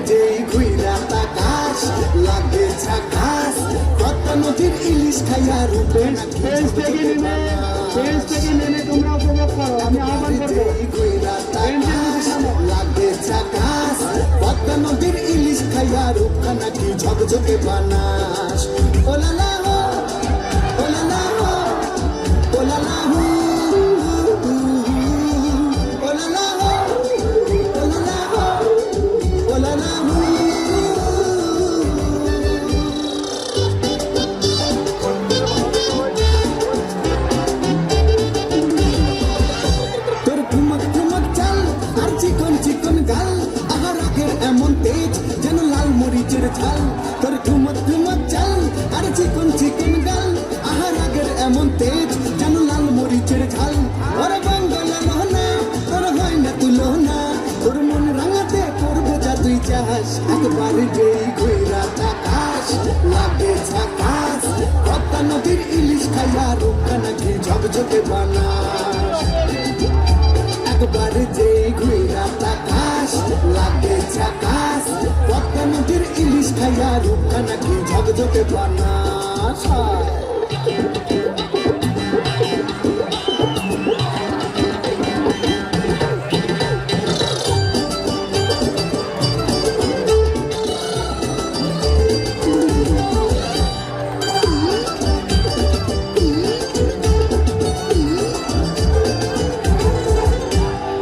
যেই ঘুইরা তাকাস লাগে ঝাকাস পদ্মা নদীর ইলিশ খাইয়া রূপে নাকি পেজ থেকে নেমে তোমরা উপভোগ করো, আমি আহ্বান করবো। ঘুইরা তাকাস লাগে ঝাকাস পদ্মা নদীর ইলিশ খাইয়া রূপে নাকি ঝকঝকে বানাস ওলালা হো ওলালা হো ওলালা হো ওলালা হো ওলালা হো ওলালা হো তোর ঠুমক ঠুমক চাল আর চিকন চিকন গাল আহার আগের এমন তেজ যেন লাল মরিচের ঝাল তোর ঠুমক ঠুমক চাল আর চিকন চিকন গাল আহার আগের এমন তেজ যেন লাল মরিচের ঝাল ওরে বাঙ্গালা লহনা তোর হয় না তুলনা তোর মন রাঙাতে করবো যা তুই চাস একবার যেই ঘুইরা তাকাস লাগে ঝাকাস পদ্মা নদীর ইলিশ খাইয়া রূপটা নাকি ঝকঝকে বানাস একবার যেই ঘুইরা তাকাস লাগে ঝাকাস পদ্মা নদীর ইলিশ খাইয়া রূপটা নাকি ঝকঝকে বানাস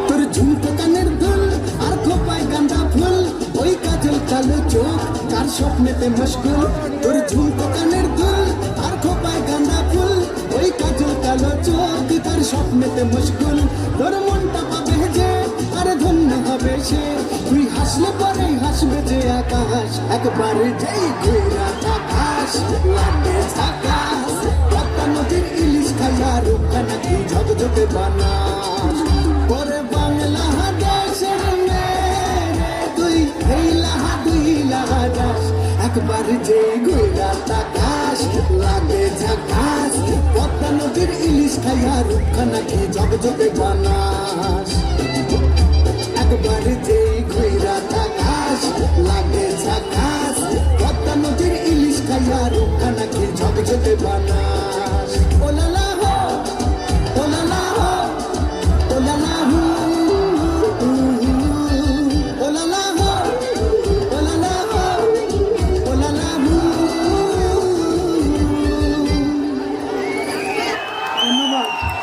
তোর ঝুমকো কানের দুল আর খোপায় গাঁদা ফুল ওই কাজল কালো চোখ কার স্বপ্নেতে মশগুল তোর ঝুমকো কানের দুল আর খোপায় গাঁদা ফুল ওই কাজল কালো চোখ কার স্বপ্নেতে মশগুল তোর মনটা পাবে যে আর ধন্য হবে সে তুই হাসলে পরে হাসবে যে আকাশ একবার যেই ঘুরা আকাশ লাগে ঝাকাস পদ্মা নদীর ইলিশ খাইয়া রূপটা নাকি ঝকঝকে বানাস ওরে বাংলা দেশের মেয়ে তুই এই লাহা দুই লাহা দাস একবার যেই ঘুরা তাকাস লাগে ঝাকাস পদ্মা নদীর ইলিশ খাইয়া রূপটা নাকি